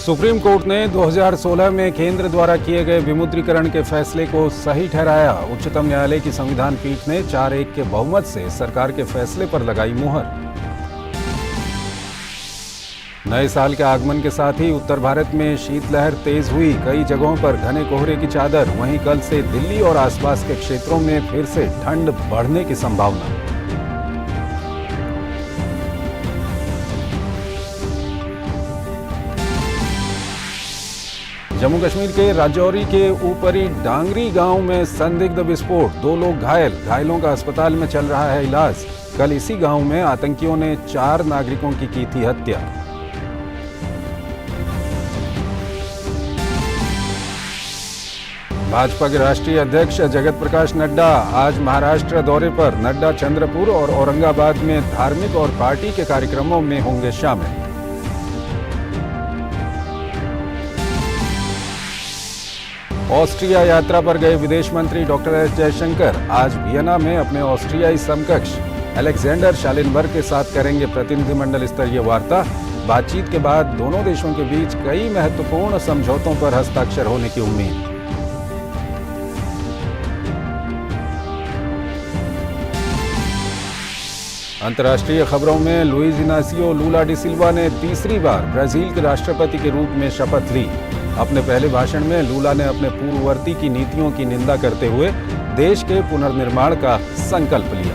Supreme court ने 2016 में केंद्र द्वारा किए गए विमुद्रीकरण के फैसले को सही ठहराया। उच्चतम न्यायालय की संविधान पीठ ने 4-1 के बहुमत से सरकार के फैसले पर लगाई मुहर। नए साल के आगमन के साथ ही उत्तर भारत में शीतलहर तेज हुई। कई जगहों पर घने कोहरे की चादर। वहीं कल से दिल्ली और आसपास के क्षेत्रों में फिर से ठंड बढ़ने की संभावना। जम्मू कश्मीर के राजौरी के ऊपरी डांगरी गांव में संदिग्ध विस्फोट, 2 लोग घायल। घायलों का अस्पताल में चल रहा है इलाज। कल इसी गांव में आतंकियों ने 4 नागरिकों की थी हत्या। भाजपा के राष्ट्रीय अध्यक्ष जगत प्रकाश नड्डा आज महाराष्ट्र दौरे पर। नड्डा चंद्रपुर और औरंगाबाद में धार्मिक और पार्टी के कार्यक्रमों में होंगे शामिल। ऑस्ट्रिया यात्रा पर गए विदेश मंत्री डॉक्टर एस जयशंकर आज वियना में अपने ऑस्ट्रियाई समकक्ष अलेक्जेंडर शालिनबर्ग के साथ करेंगे प्रतिनिधिमंडल स्तरीय वार्ता। बातचीत के बाद दोनों देशों के बीच कई महत्वपूर्ण समझौतों पर हस्ताक्षर होने की उम्मीद। अंतर्राष्ट्रीय खबरों में लुइस इनासियो लूला डी सिल्वा ने तीसरी बार ब्राजील के राष्ट्रपति के रूप में शपथ ली। अपने पहले भाषण में लूला ने अपने पूर्ववर्ती की नीतियों की निंदा करते हुए देश के पुनर्निर्माण का संकल्प लिया।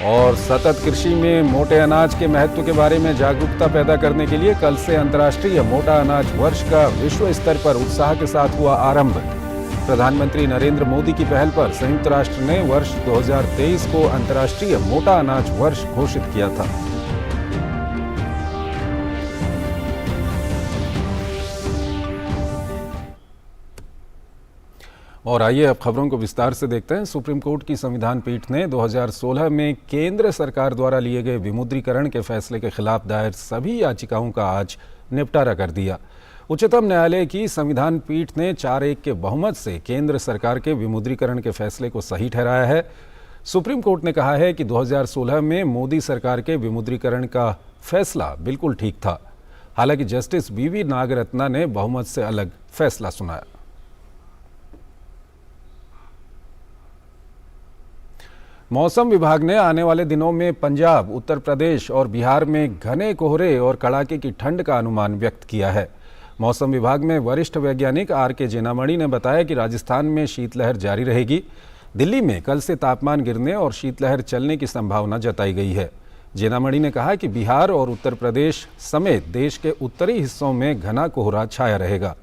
और सतत कृषि में मोटे अनाज के महत्व के बारे में जागरूकता पैदा करने के लिए कल से अंतर्राष्ट्रीय मोटा अनाज वर्ष का विश्व स्तर पर उत्साह के साथ हुआ आरंभ। प्रधानमंत्री नरेंद्र मोदी की पहल पर संयुक्त राष्ट्र ने वर्ष 2023 को अंतर्राष्ट्रीय मोटा अनाज वर्ष घोषित किया था। और आइए अब खबरों को विस्तार से देखते हैं। सुप्रीम कोर्ट की संविधान पीठ ने 2016 में केंद्र सरकार द्वारा लिए गए विमुद्रीकरण के फैसले के खिलाफ दायर सभी याचिकाओं का आज निपटारा कर दिया। उच्चतम न्यायालय की संविधान पीठ ने 4-1 के बहुमत से केंद्र सरकार के विमुद्रीकरण के फैसले को सही ठहराया है। सुप्रीम कोर्ट ने कहा है कि 2016 में मोदी सरकार के विमुद्रीकरण का फैसला बिल्कुल ठीक था। हालांकि जस्टिस वी नागरत्ना ने बहुमत से अलग फैसला सुनाया। मौसम विभाग ने आने वाले दिनों में पंजाब, उत्तर प्रदेश और बिहार में घने कोहरे और कड़ाके की ठंड का अनुमान व्यक्त किया है। मौसम विभाग में वरिष्ठ वैज्ञानिक आर.के. जेनामणि ने बताया कि राजस्थान में शीतलहर जारी रहेगी। दिल्ली में कल से तापमान गिरने और शीतलहर चलने की संभावना जताई गई है। जेनामणि ने कहा कि बिहार और उत्तर प्रदेश समेत देश के उत्तरी हिस्सों में घना कोहरा छाया रहेगा।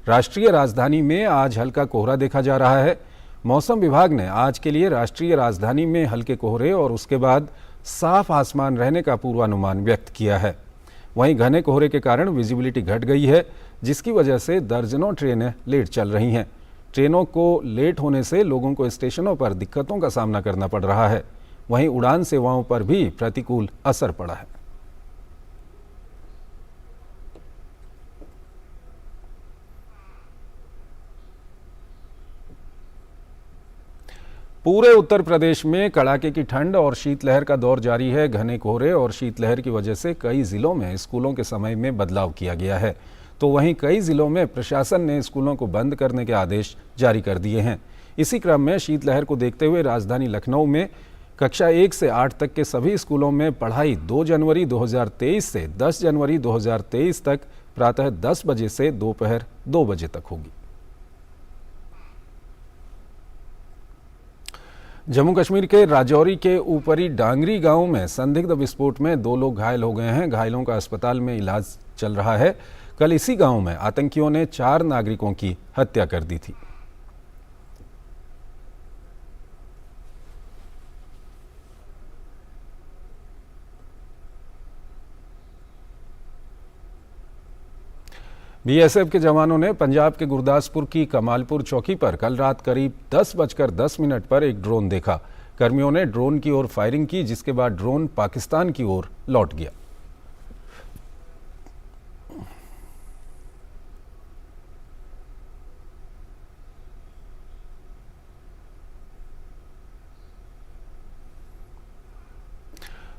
राष्ट्रीय राजधानी में आज हल्का कोहरा देखा जा रहा है। मौसम विभाग ने आज के लिए राष्ट्रीय राजधानी में हल्के कोहरे और उसके बाद साफ आसमान रहने का पूर्वानुमान व्यक्त किया है। वहीं घने कोहरे के कारण विजिबिलिटी घट गई है, जिसकी वजह से दर्जनों ट्रेनें लेट चल रही हैं। ट्रेनों को लेट होने से लोगों को स्टेशनों पर दिक्कतों का सामना करना पड़ रहा है। वहीं उड़ान सेवाओं पर भी प्रतिकूल असर पड़ा है। पूरे उत्तर प्रदेश में कड़ाके की ठंड और शीतलहर का दौर जारी है। घने कोहरे और शीतलहर की वजह से कई जिलों में स्कूलों के समय में बदलाव किया गया है, तो वहीं कई जिलों में प्रशासन ने स्कूलों को बंद करने के आदेश जारी कर दिए हैं। इसी क्रम में शीतलहर को देखते हुए राजधानी लखनऊ में कक्षा 1 से 8 तक के सभी स्कूलों में पढ़ाई 2 जनवरी 2023 से 10 जनवरी 2023 तक प्रातः 10 बजे से दोपहर 2 बजे तक होगी। जम्मू कश्मीर के राजौरी के ऊपरी डांगरी गांव में संदिग्ध विस्फोट में 2 लोग घायल हो गए हैं। घायलों का अस्पताल में इलाज चल रहा है। कल इसी गांव में आतंकियों ने 4 नागरिकों की हत्या कर दी थी। बीएसएफ के जवानों ने पंजाब के गुरदासपुर की कमालपुर चौकी पर कल रात करीब 10:10 पर एक ड्रोन देखा। कर्मियों ने ड्रोन की ओर फायरिंग की, जिसके बाद ड्रोन पाकिस्तान की ओर लौट गया।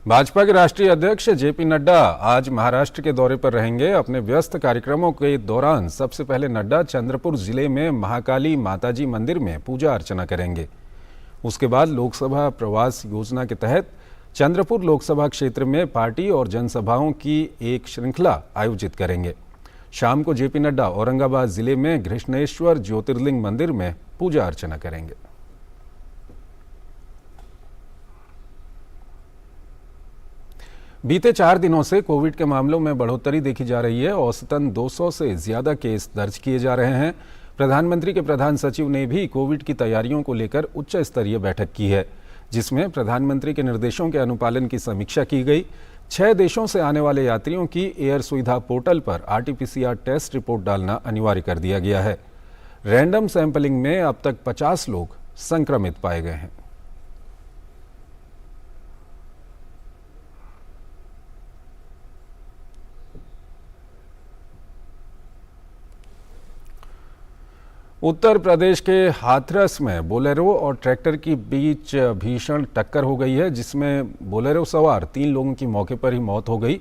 भाजपा के राष्ट्रीय अध्यक्ष जेपी नड्डा आज महाराष्ट्र के दौरे पर रहेंगे। अपने व्यस्त कार्यक्रमों के दौरान सबसे पहले नड्डा चंद्रपुर जिले में महाकाली माताजी मंदिर में पूजा अर्चना करेंगे। उसके बाद लोकसभा प्रवास योजना के तहत चंद्रपुर लोकसभा क्षेत्र में पार्टी और जनसभाओं की एक श्रृंखला आयोजित करेंगे। शाम को जेपी नड्डा औरंगाबाद जिले में घृष्णेश्वर ज्योतिर्लिंग मंदिर में पूजा अर्चना करेंगे। बीते 4 दिनों से कोविड के मामलों में बढ़ोतरी देखी जा रही है। औसतन 200 से ज्यादा केस दर्ज किए जा रहे हैं। प्रधानमंत्री के प्रधान सचिव ने भी कोविड की तैयारियों को लेकर उच्च स्तरीय बैठक की है, जिसमें प्रधानमंत्री के निर्देशों के अनुपालन की समीक्षा की गई। 6 देशों से आने वाले यात्रियों की एयर सुविधा पोर्टल पर RT-PCR टेस्ट रिपोर्ट डालना अनिवार्य कर दिया गया है। रैंडम सैंपलिंग में अब तक 50 लोग संक्रमित पाए गए हैं। उत्तर प्रदेश के हाथरस में बोलेरो और ट्रैक्टर की बीच भीषण टक्कर हो गई है, जिसमें बोलेरो सवार 3 लोगों की मौके पर ही मौत हो गई,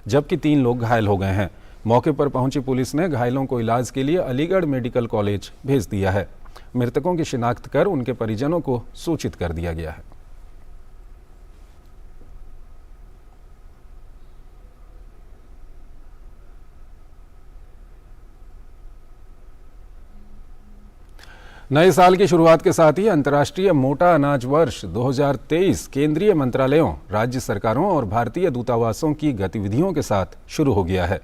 जबकि 3 लोग घायल हो गए हैं। मौके पर पहुंची पुलिस ने घायलों को इलाज के लिए अलीगढ़ मेडिकल कॉलेज भेज दिया है। मृतकों की शिनाख्त कर उनके परिजनों को सूचित कर दिया गया है। नए साल की शुरुआत के साथ ही अंतर्राष्ट्रीय मोटा अनाज वर्ष 2023 केंद्रीय मंत्रालयों, राज्य सरकारों और भारतीय दूतावासों की गतिविधियों के साथ शुरू हो गया है।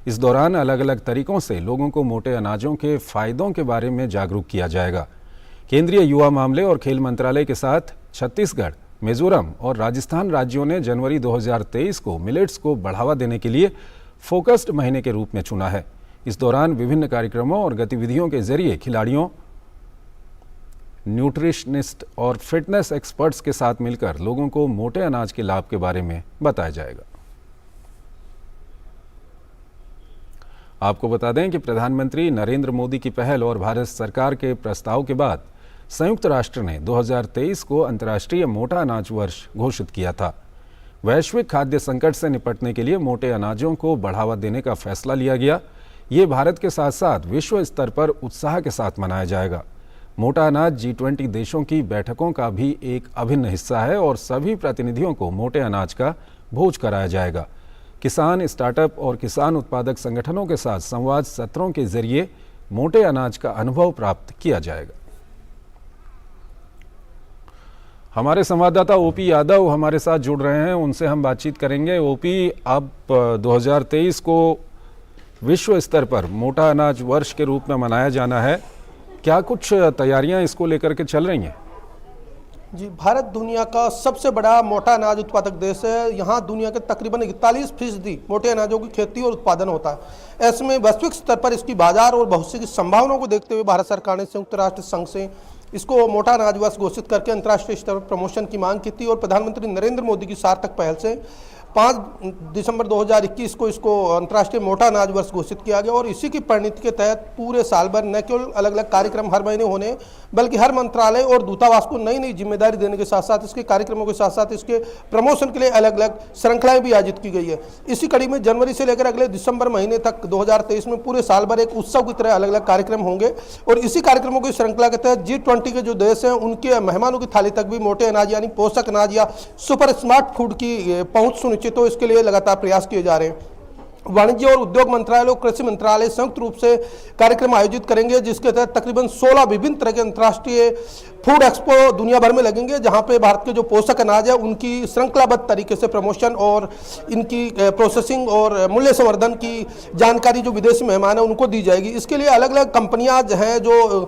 इस दौरान अलग अलग तरीकों से लोगों को मोटे अनाजों के फायदों के बारे में जागरूक किया जाएगा। केंद्रीय युवा मामले और खेल मंत्रालय के साथ छत्तीसगढ़, मिजोरम और राजस्थान राज्यों ने जनवरी 2023 को मिलेट्स को बढ़ावा देने के लिए फोकस्ड महीने के रूप में चुना है। इस दौरान विभिन्न कार्यक्रमों और गतिविधियों के जरिए खिलाड़ियों, न्यूट्रिशनिस्ट और फिटनेस एक्सपर्ट्स के साथ मिलकर लोगों को मोटे अनाज के लाभ के बारे में बताया जाएगा। आपको बता दें कि प्रधानमंत्री नरेंद्र मोदी की पहल और भारत सरकार के प्रस्ताव के बाद संयुक्त राष्ट्र ने 2023 को अंतर्राष्ट्रीय मोटा अनाज वर्ष घोषित किया था। वैश्विक खाद्य संकट से निपटने के लिए मोटे अनाजों को बढ़ावा देने का फैसला लिया गया। ये भारत के साथ साथ विश्व स्तर पर उत्साह के साथ मनाया जाएगा। मोटा अनाज G20 देशों की बैठकों का भी एक अभिन्न हिस्सा है और सभी प्रतिनिधियों को मोटे अनाज का भोज कराया जाएगा। किसान, स्टार्टअप और किसान उत्पादक संगठनों के साथ संवाद सत्रों के जरिए मोटे अनाज का अनुभव प्राप्त किया जाएगा। हमारे संवाददाता ओपी यादव हमारे साथ जुड़ रहे हैं, उनसे हम बातचीत करेंगे। ओपी, अब 2023 को विश्व स्तर पर मोटा अनाज वर्ष के रूप में मनाया जाना है, क्या कुछ तैयारियां इसको लेकर के चल रही हैं? जी, भारत दुनिया का सबसे बड़ा मोटा अनाज उत्पादक देश है। यहाँ दुनिया के तकरीबन 41% मोटे अनाजों की खेती और उत्पादन होता है। ऐसे में वैश्विक स्तर पर इसकी बाजार और भविष्य की संभावनाओं को देखते हुए भारत सरकार ने संयुक्त राष्ट्र संघ से इसको मोटा अनाज वर्ष घोषित करके अंतर्राष्ट्रीय स्तर पर प्रमोशन की मांग की थी और प्रधानमंत्री नरेंद्र मोदी की सार्थक पहल से 5 दिसंबर 2021 को इसको अंतर्राष्ट्रीय मोटा अनाज वर्ष घोषित किया गया और इसी की परिणति के तहत पूरे साल भर न केवल अलग अलग कार्यक्रम हर महीने होने, बल्कि हर मंत्रालय और दूतावास को नई नई जिम्मेदारी देने के साथ साथ इसके कार्यक्रमों के साथ साथ इसके प्रमोशन के लिए अलग अलग श्रृंखलाएं भी आयोजित की गई है। इसी कड़ी में जनवरी से लेकर अगले दिसंबर महीने तक 2023 में पूरे साल भर एक उत्सव की तरह अलग अलग कार्यक्रम होंगे और इसी कार्यक्रमों की श्रृंखला के तहत G20 के जो देश हैं उनके मेहमानों की थाली तक भी मोटे अनाज यानी पोषक अनाज या सुपर स्मार्ट फूड की पहुंच सुनिश्चित हो, इसके लिए लगातार प्रयास किए जा रहे हैं। वाणिज्य और उद्योग मंत्रालय और कृषि मंत्रालय संयुक्त रूप से कार्यक्रम आयोजित करेंगे, जिसके तहत तकरीबन 16 विभिन्न तरह के अंतर्राष्ट्रीय फूड एक्सपो दुनिया भर में लगेंगे, जहां पे भारत के जो पोषक अनाज है उनकी श्रृंखलाबद्ध तरीके से प्रमोशन और इनकी प्रोसेसिंग और मूल्य संवर्धन की जानकारी जो विदेशी मेहमान है उनको दी जाएगी। इसके लिए अलग अलग कंपनियां हैं जो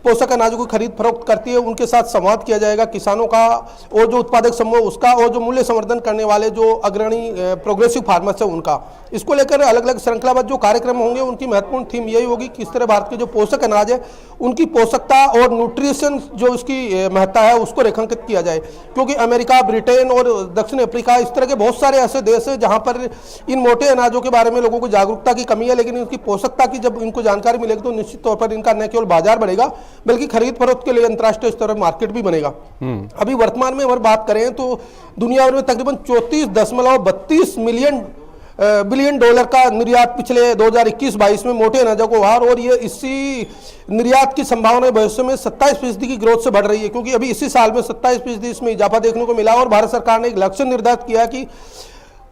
पोषक अनाजों को खरीद फरोख्त करती है, उनके साथ संवाद किया जाएगा, किसानों का और जो उत्पादक समूह उसका और जो मूल्य संवर्धन करने वाले जो अग्रणी प्रोग्रेसिव फार्मर्स है उनका। इसको लेकर अलग अलग श्रृंखलाबद्ध जो कार्यक्रम होंगे उनकी महत्वपूर्ण थीम यही होगी कि किस तरह भारत के जो पोषक अनाज है उनकी पोषकता और न्यूट्रिशन जो उसकी महत्ता है उसको रेखांकित किया जाए, क्योंकि अमेरिका, ब्रिटेन और दक्षिण अफ्रीका इस तरह के बहुत सारे ऐसे देश हैं जहां पर इन मोटे अनाजों के बारे में लोगों को जागरूकता की कमी है, लेकिन इनकी पोषकता की जब इनको जानकारी मिलेगी तो निश्चित तौर पर इनका न केवल बाजार बढ़ेगा बल्कि खरीद फरोख्त के लिए अंतर्राष्ट्रीय स्तर पर मार्केट भी बनेगा। अभी वर्तमान में अगर बात करें तो दुनिया भर में तकरीबन 34.32 बिलियन डॉलर का निर्यात पिछले 2021-22 में मोटे अनाजों को हुआ, और ये इसी निर्यात की संभावना भविष्य में 27% की ग्रोथ से बढ़ रही है, क्योंकि अभी इसी साल में 27% इसमें इजाफा देखने को मिला। और भारत सरकार ने एक लक्ष्य निर्धारित किया कि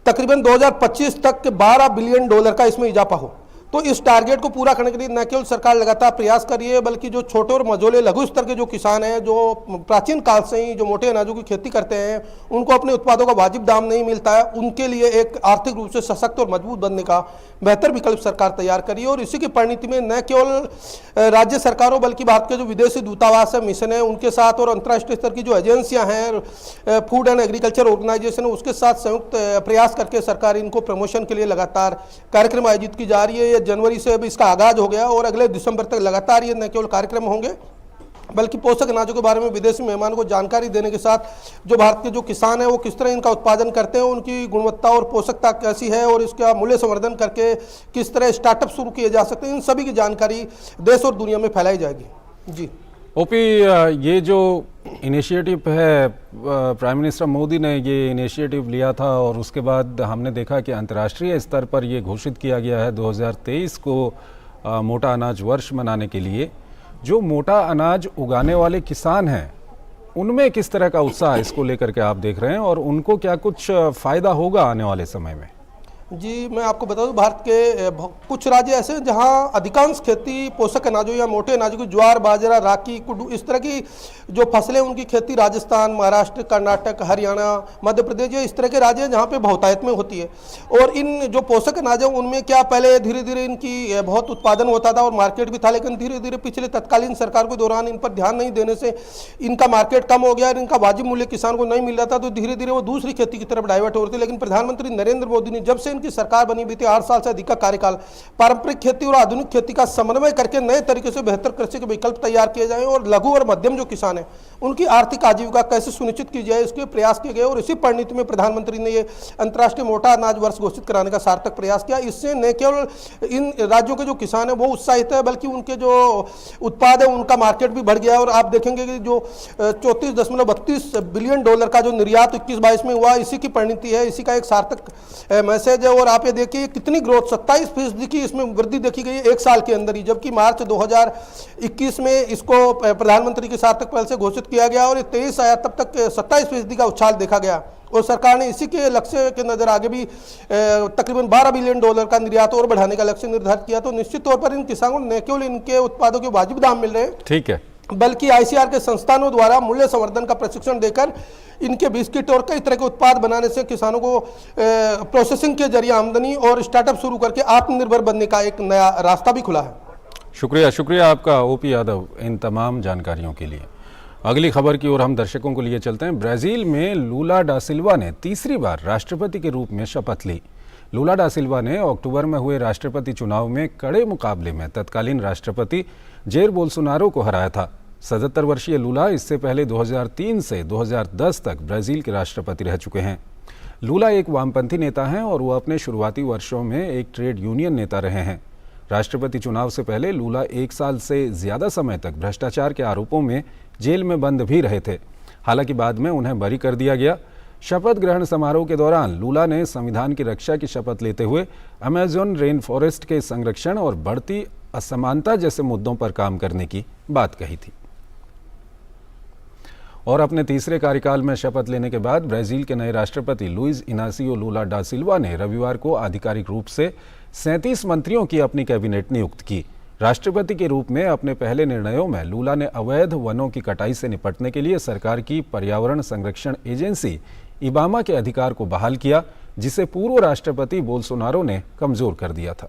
तकरीबन 2025 तक के 12 बिलियन डॉलर का इसमें इजाफा हो। तो इस टारगेट को पूरा करने के लिए न केवल सरकार लगातार प्रयास कर रही है, बल्कि जो छोटे और मझोले लघु स्तर के जो किसान हैं, जो प्राचीन काल से ही जो मोटे अनाजों की खेती करते हैं, उनको अपने उत्पादों का वाजिब दाम नहीं मिलता है, उनके लिए एक आर्थिक रूप से सशक्त और मजबूत बनने का बेहतर विकल्प सरकार तैयार करी है। और इसी की परिणति में न केवल राज्य सरकारों बल्कि भारत के जो विदेशी दूतावास है, मिशन है, उनके साथ और अंतर्राष्ट्रीय स्तर की जो एजेंसियां हैं, फूड एंड एग्रीकल्चर ऑर्गेनाइजेशन है, उसके साथ संयुक्त प्रयास करके सरकार इनको प्रमोशन के लिए लगातार कार्यक्रम आयोजित की जा रही है। जनवरी से अब इसका आगाज हो गया और अगले दिसंबर तक लगातार ये न केवल कार्यक्रम होंगे बल्कि पोषक अनाजों के बारे में विदेशी मेहमानों को जानकारी देने के साथ जो भारत के जो किसान हैं वो किस तरह इनका उत्पादन करते हैं, उनकी गुणवत्ता और पोषकता कैसी है और इसका मूल्य संवर्धन करके किस तरह स्टार्टअप शुरू किए जा सकते हैं, इन सभी की जानकारी देश और दुनिया में फैलाई जाएगी। जी ओपी, ये जो इनिशिएटिव है, प्राइम मिनिस्टर मोदी ने ये इनिशिएटिव लिया था और उसके बाद हमने देखा कि अंतर्राष्ट्रीय स्तर पर ये घोषित किया गया है 2023 को मोटा अनाज वर्ष मनाने के लिए। जो मोटा अनाज उगाने वाले किसान हैं उनमें किस तरह का उत्साह इसको लेकर के आप देख रहे हैं और उनको क्या कुछ फायदा होगा आने वाले समय में? जी, मैं आपको बता दूं, भारत के कुछ राज्य ऐसे हैं जहां अधिकांश खेती पोषक अनाजों या मोटे अनाजों की ज्वार, बाजरा, रागी, कुड्डू इस तरह की जो फसलें उनकी खेती राजस्थान, महाराष्ट्र, कर्नाटक, हरियाणा, मध्य प्रदेश, ये इस तरह के राज्य हैं जहां पे बहुतायत में होती है। और इन जो पोषक अनाज हैं उनमें क्या पहले धीरे धीरे इनकी बहुत उत्पादन होता था और मार्केट भी था, लेकिन धीरे धीरे पिछले तत्कालीन सरकार के दौरान इन पर ध्यान नहीं देने से इनका मार्केट कम हो गया और इनका वाजिब मूल्य किसान को नहीं मिल रहा था, तो धीरे धीरे वो दूसरी खेती की तरफ डाइवर्ट हो रही थी। लेकिन प्रधानमंत्री नरेंद्र मोदी ने जब से इनकी सरकार बनी बीते 8 साल से अधिक का कार्यकाल, पारंपरिक खेती और आधुनिक खेती का समन्वय करके नए तरीके से बेहतर कृषि के विकल्प तैयार किए जाएं और लघु और मध्यम जो किसान हैं उनकी आर्थिक आजीविका कैसे सुनिश्चित की जाए इसके प्रयास किए गए। और इसी परिणति में प्रधानमंत्री ने ये अंतर्राष्ट्रीय मोटा अनाज वर्ष घोषित कराने का सार्थक प्रयास किया। इससे न केवल इन राज्यों के जो किसान हैं वो उत्साहित है, बल्कि उनके जो उत्पाद है उनका मार्केट भी बढ़ गया है। और आप देखेंगे कि जो 34.32 बिलियन डॉलर का जो निर्यात 21-22 में हुआ, इसी की परिणति है, इसी का एक सार्थक मैसेज है। और आप ये देखिए कितनी ग्रोथ, 27% की इसमें वृद्धि देखी गई है एक साल के अंदर ही, जबकि मार्च 2021 में इसको प्रधानमंत्री की सार्थक पहल से घोषित किया गया और 23 आया तब तक 27% का उछाल देखा गया। और सरकार ने इसी के लक्ष्य के नजर आगे भी तकरीबन 12 बिलियन डॉलर का निर्यात और बढ़ाने का लक्ष्य निर्धारित किया। तो निश्चित तौर पर इन किसानों न केवल इनके उत्पादों के वाजिब दाम मिल रहे हैं, ठीक है, बल्कि आईसीआर के संस्थानों द्वारा मूल्य संवर्धन का प्रशिक्षण देकर इनके बिस्किट और कई तरह के उत्पाद बनाने से किसानों को प्रोसेसिंग के जरिए आमदनी और स्टार्टअप शुरू करके आत्मनिर्भर बनने का एक नया रास्ता भी खुला है। शुक्रिया आपका ओपी यादव इन तमाम जानकारियों के लिए। अगली खबर की ओर हम दर्शकों को लिए चलते हैं। ब्राजील में लूला डा सिल्वा ने तीसरी बार राष्ट्रपति के रूप में शपथ ली। लूला डा सिल्वा ने अक्टूबर में हुए राष्ट्रपति चुनाव में कड़े मुकाबले में तत्कालीन राष्ट्रपति जेर बोल्सोनारो को हराया था। 77 वर्षीय लूला इससे पहले 2003 से 2010 तक ब्राजील के राष्ट्रपति रह चुके हैं। लूला एक वामपंथी नेता हैं और वो अपने शुरुआती वर्षों में एक ट्रेड यूनियन नेता रहे हैं। राष्ट्रपति चुनाव से पहले लूला 1 साल से ज़्यादा समय तक भ्रष्टाचार के आरोपों में जेल में बंद भी रहे थे। हालांकि बाद में उन्हें बरी कर दिया गया। शपथ ग्रहण समारोह के दौरान लूला ने संविधान की रक्षा की शपथ लेते हुए अमेज़न रेन फॉरेस्ट के संरक्षण और बढ़ती असमानता जैसे मुद्दों पर काम करने की बात कही थी। और अपने तीसरे कार्यकाल में शपथ लेने के बाद ब्राजील के नए राष्ट्रपति लुइज इनासियो लूला डा सिल्वा ने रविवार को आधिकारिक रूप से 37 मंत्रियों की अपनी कैबिनेट नियुक्त की। राष्ट्रपति के रूप में अपने पहले निर्णयों में लूला ने अवैध वनों की कटाई से निपटने के लिए सरकार की पर्यावरण संरक्षण एजेंसी इबामा के अधिकार को बहाल किया, जिसे पूर्व राष्ट्रपति बोल्सोनारो ने कमजोर कर दिया था।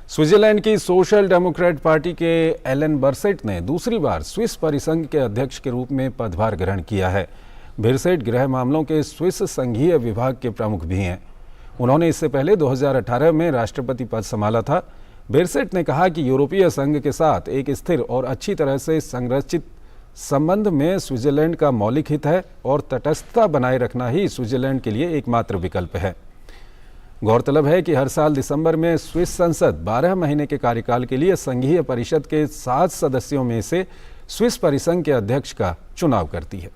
स्विट्जरलैंड की सोशल डेमोक्रेट पार्टी के एलन बर्सेट ने दूसरी बार स्विस परिसंघ के अध्यक्ष के रूप में पदभार ग्रहण किया है। बर्सेट गृह मामलों के स्विस संघीय विभाग के प्रमुख भी हैं। उन्होंने इससे पहले 2018 में राष्ट्रपति पद संभाला था। बर्सेट ने कहा कि यूरोपीय संघ के साथ एक स्थिर और अच्छी तरह से संरचित संबंध में स्विट्जरलैंड का मौलिक हित है और तटस्थता बनाए रखना ही स्विट्जरलैंड के लिए एकमात्र विकल्प है। गौरतलब है कि हर साल दिसंबर में स्विस संसद 12 महीने के कार्यकाल के लिए संघीय परिषद के 7 सदस्यों में से स्विस परिसंघ के अध्यक्ष का चुनाव करती है।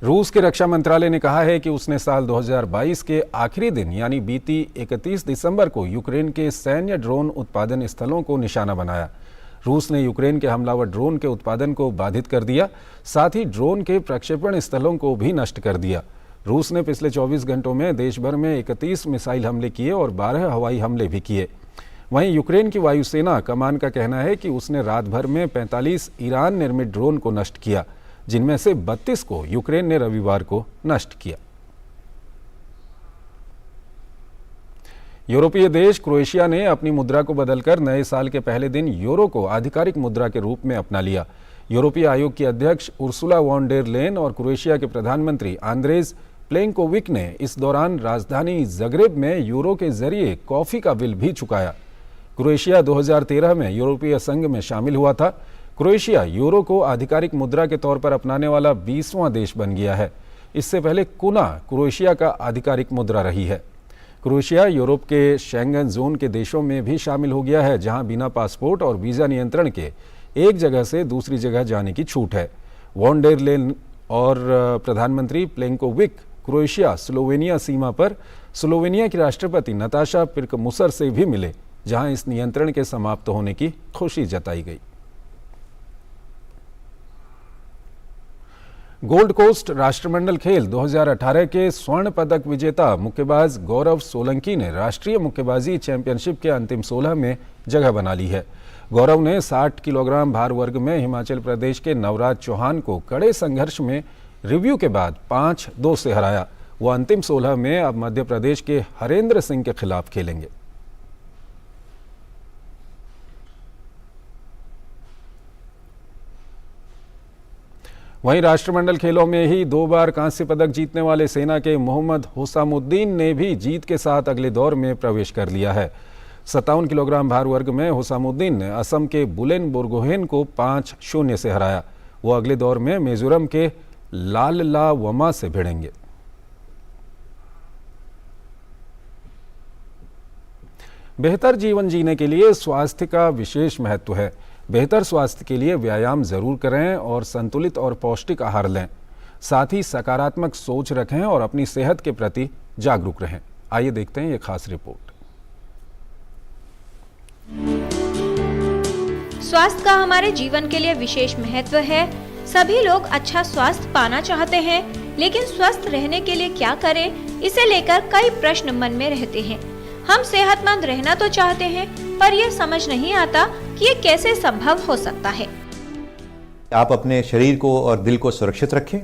रूस के रक्षा मंत्रालय ने कहा है कि उसने साल 2022 के आखिरी दिन यानी बीती 31 दिसंबर को यूक्रेन के सैन्य ड्रोन उत्पादन स्थलों को निशाना बनाया। रूस ने यूक्रेन के हमलावर ड्रोन के उत्पादन को बाधित कर दिया, साथ ही ड्रोन के प्रक्षेपण स्थलों को भी नष्ट कर दिया। रूस ने पिछले 24 घंटों में देश भर में 31 मिसाइल हमले किए और 12 हवाई हमले भी किए। वहीं यूक्रेन की वायुसेना कमान का कहना है कि उसने रात भर में 45 ईरान निर्मित ड्रोन को नष्ट किया, जिनमें से 32 को यूक्रेन ने रविवार को नष्ट किया। यूरोपीय देश क्रोएशिया ने अपनी मुद्रा को बदलकर नए साल के पहले दिन यूरो को आधिकारिक मुद्रा के रूप में अपना लिया। यूरोपीय आयोग की अध्यक्ष उर्सुला वॉन डेर लेन और क्रोएशिया के प्रधानमंत्री आंद्रेज प्लेनकोविक ने इस दौरान राजधानी ज़ग्रेब में यूरो के जरिए कॉफी का बिल भी चुकाया। क्रोएशिया 2013 में यूरोपीय संघ में शामिल हुआ था। क्रोएशिया यूरो को आधिकारिक मुद्रा के तौर पर अपनाने वाला 20वां देश बन गया है। इससे पहले कुना क्रोएशिया का आधिकारिक मुद्रा रही है। क्रोएशिया यूरोप के शेंगन जोन के देशों में भी शामिल हो गया है, जहां बिना पासपोर्ट और वीज़ा नियंत्रण के एक जगह से दूसरी जगह जाने की छूट है। वॉन डेर लेन और प्रधानमंत्री प्लेनकोविक क्रोएशिया स्लोवेनिया सीमा पर स्लोवेनिया की राष्ट्रपति नताशा पिर्कमुसर से भी मिले, जहां इस नियंत्रण के समाप्त होने की खुशी जताई गई। गोल्ड कोस्ट राष्ट्रमंडल खेल 2018 के स्वर्ण पदक विजेता मुक्केबाज गौरव सोलंकी ने राष्ट्रीय मुक्केबाजी चैंपियनशिप के अंतिम 16 में जगह बना ली है। गौरव ने 60 किलोग्राम भार वर्ग में हिमाचल प्रदेश के नवराज चौहान को कड़े संघर्ष में रिव्यू के बाद 5-2 से हराया। वो अंतिम 16 में अब मध्य प्रदेश के हरेंद्र सिंह के खिलाफ खेलेंगे। वहीं राष्ट्रमंडल खेलों में ही 2 बार कांस्य पदक जीतने वाले सेना के मोहम्मद हुसामुद्दीन ने भी जीत के साथ अगले दौर में प्रवेश कर लिया है। 57 किलोग्राम भार वर्ग में हुसामुद्दीन ने असम के बुलेन बोरगोहेन को 5-0 से हराया। वो अगले दौर में मिजोरम के लाललावमा से भिड़ेंगे। बेहतर जीवन जीने के लिए स्वास्थ्य का विशेष महत्व है। बेहतर स्वास्थ्य के लिए व्यायाम जरूर करें और संतुलित और पौष्टिक आहार लें। साथ ही सकारात्मक सोच रखें और अपनी सेहत के प्रति जागरूक रहें। आइए देखते हैं ये खास रिपोर्ट। स्वास्थ्य का हमारे जीवन के लिए विशेष महत्व है। सभी लोग अच्छा स्वास्थ्य पाना चाहते हैं, लेकिन स्वस्थ रहने के लिए क्या करें, इसे लेकर कई प्रश्न मन में रहते हैं। हम सेहतमंद रहना तो चाहते हैं, पर यह समझ नहीं आता कि ये कैसे संभव हो सकता है। आप अपने शरीर को और दिल को सुरक्षित रखें।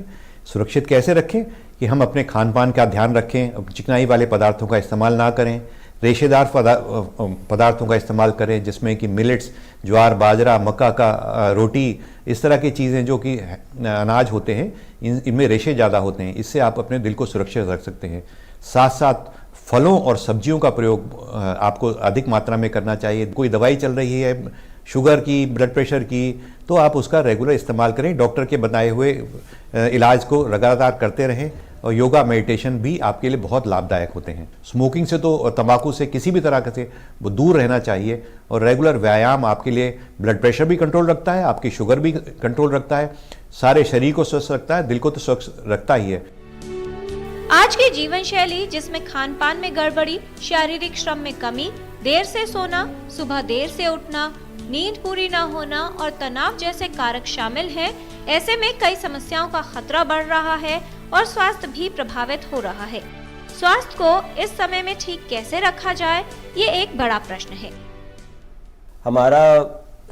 सुरक्षित कैसे रखें कि हम अपने खान पान का ध्यान रखें, चिकनाई वाले पदार्थों का इस्तेमाल ना करें, रेशेदार पदार्थों का इस्तेमाल करें, जिसमें कि मिलेट्स, ज्वार, बाजरा, मक्का का रोटी, इस तरह की चीज़ें जो कि अनाज होते हैं, इनमें रेशे ज़्यादा होते हैं। इससे आप अपने दिल को सुरक्षित रख सकते हैं। साथ साथ फलों और सब्जियों का प्रयोग आपको अधिक मात्रा में करना चाहिए। कोई दवाई चल रही है शुगर की, ब्लड प्रेशर की, तो आप उसका रेगुलर इस्तेमाल करें। डॉक्टर के बताए हुए इलाज को लगातार करते रहें और योगा, मेडिटेशन भी आपके लिए बहुत लाभदायक होते हैं। स्मोकिंग से तो, तंबाकू से किसी भी तरह से वो दूर रहना चाहिए। और रेगुलर व्यायाम आपके लिए ब्लड प्रेशर भी कंट्रोल रखता है, आपकी शुगर भी कंट्रोल रखता है, सारे शरीर को स्वस्थ रखता है, दिल को तो स्वस्थ रखता ही है। आज की जीवन शैली जिसमें खान पान में गड़बड़ी, शारीरिक श्रम में कमी, देर से सोना, सुबह देर से उठना, नींद पूरी न होना और तनाव जैसे कारक शामिल हैं, ऐसे में कई समस्याओं का खतरा बढ़ रहा है और स्वास्थ्य भी प्रभावित हो रहा है। स्वास्थ्य को इस समय में ठीक कैसे रखा जाए, ये एक बड़ा प्रश्न है। हमारा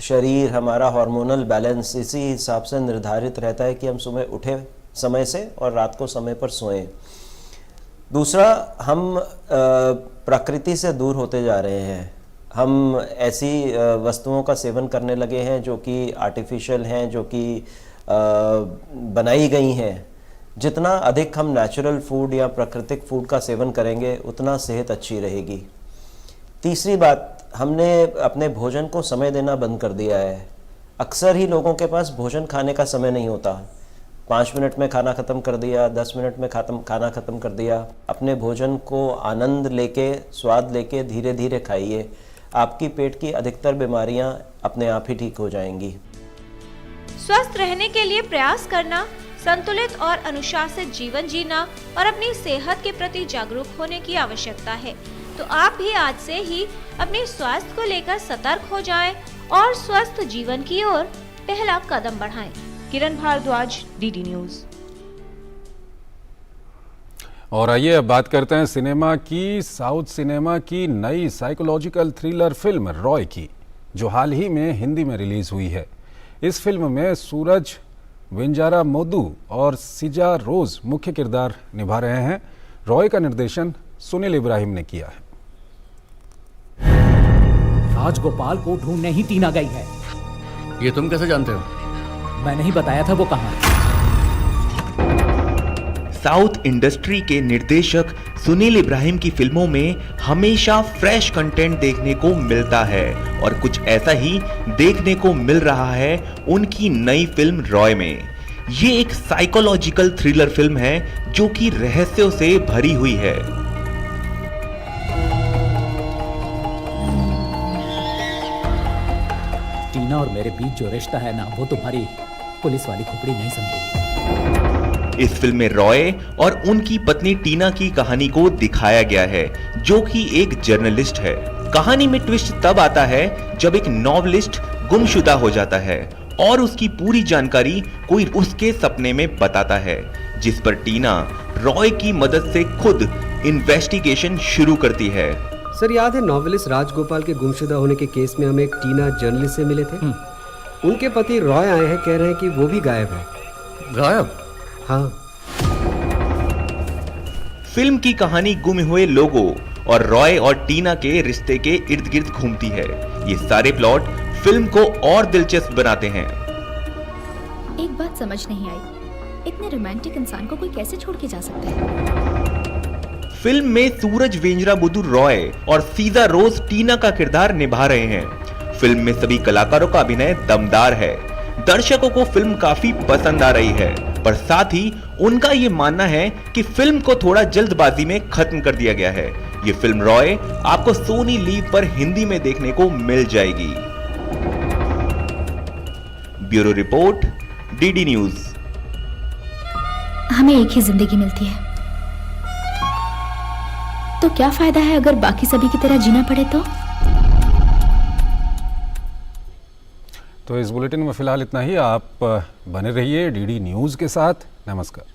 शरीर, हमारा हार्मोनल बैलेंस इसी हिसाब से निर्धारित रहता है कि हम सुबह उठे समय से और रात को समय पर सोएं। दूसरा, हम प्रकृति से दूर होते जा रहे हैं। हम ऐसी वस्तुओं का सेवन करने लगे हैं जो कि आर्टिफिशियल हैं, जो कि बनाई गई हैं। जितना अधिक हम नेचुरल फूड या प्राकृतिक फूड का सेवन करेंगे उतना सेहत अच्छी रहेगी। तीसरी बात, हमने अपने भोजन को समय देना बंद कर दिया है। अक्सर ही लोगों के पास भोजन खाने का समय नहीं होता। 5 मिनट में खाना ख़त्म कर दिया, 10 मिनट में खाना ख़त्म कर दिया। अपने भोजन को आनंद लेके, स्वाद लेके धीरे धीरे खाइए। आपकी पेट की अधिकतर बीमारियां अपने आप ही ठीक हो जाएंगी। स्वस्थ रहने के लिए प्रयास करना, संतुलित और अनुशासित जीवन जीना और अपनी सेहत के प्रति जागरूक होने की आवश्यकता है। तो आप भी आज से ही अपने स्वास्थ्य को लेकर सतर्क हो जाएं और स्वस्थ जीवन की ओर पहला कदम बढ़ाएं। किरण भारद्वाज, डीडी न्यूज। और आइए अब बात करते हैं सिनेमा की। साउथ सिनेमा की नई साइकोलॉजिकल थ्रिलर फिल्म रॉय की, जो हाल ही में हिंदी में रिलीज हुई है। इस फिल्म में सूरज वेंजारामोदू और सिजा रोज मुख्य किरदार निभा रहे हैं। रॉय का निर्देशन सुनील इब्राहिम ने किया है। राजगोपाल को ढूंढने ही टीना गई है। ये तुम कैसे जानते हो? मैंने ही बताया था वो कहाँ है। साउथ इंडस्ट्री के निर्देशक सुनील इब्राहिम की फिल्मों में हमेशा फ्रेश कंटेंट देखने को मिलता है और कुछ ऐसा ही देखने को मिल रहा है उनकी नई फिल्म रॉय में। ये एक साइकोलॉजिकल थ्रिलर फिल्म है जो कि रहस्यों से भरी हुई है। टीना और मेरे बीच जो रिश्ता है ना, वो तुम्हारी पुलिस वाली खोपड़ी नहीं समझेगी। इस फिल्म में रॉय और उनकी पत्नी टीना की कहानी को दिखाया गया है, जो कि एक जर्नलिस्ट है। कहानी में ट्विस्ट तब आता है जब एक नॉवलिस्ट गुमशुदा हो जाता है और उसकी पूरी जानकारी कोई उसके सपने में बताता है, जिस पर टीना रॉय की मदद से खुद इन्वेस्टिगेशन शुरू करती है। सर, याद है नॉवेलिस्ट राजगोपाल के गुमशुदा होने के केस में हम एक टीना जर्नलिस्ट से मिले थे। उनके पति रॉय आए हैं, कह रहे हैं कि वो भी गायब है। गायब? हाँ। फिल्म की कहानी गुम हुए लोगों और रॉय और टीना के रिश्ते के इर्द गिर्द घूमती है। ये सारे प्लॉट फिल्म को और दिलचस्प बनाते हैं। एक बात समझ नहीं आई, इतने रोमांटिक इंसान को कोई कैसे छोड़ के जा सकता है? फिल्म में सूरज वेंजरामोदू रॉय और सीजा रोज टीना का किरदार निभा रहे हैं। फिल्म में सभी कलाकारों का अभिनय दमदार है। दर्शकों को फिल्म काफी पसंद आ रही है, पर साथ ही उनका ये मानना है कि फिल्म को थोड़ा जल्दबाजी में खत्म कर दिया गया है। ये फिल्म रॉय आपको सोनी लीव पर हिंदी में देखने को मिल जाएगी। Bureau report, DD news. हमें एक ही जिंदगी मिलती है, तो क्या फायदा है अगर बाकी सभी की तरह जीना पड़े तो इस बुलेटिन में फिलहाल इतना ही। आप बने रहिए डीडी न्यूज के साथ। नमस्कार।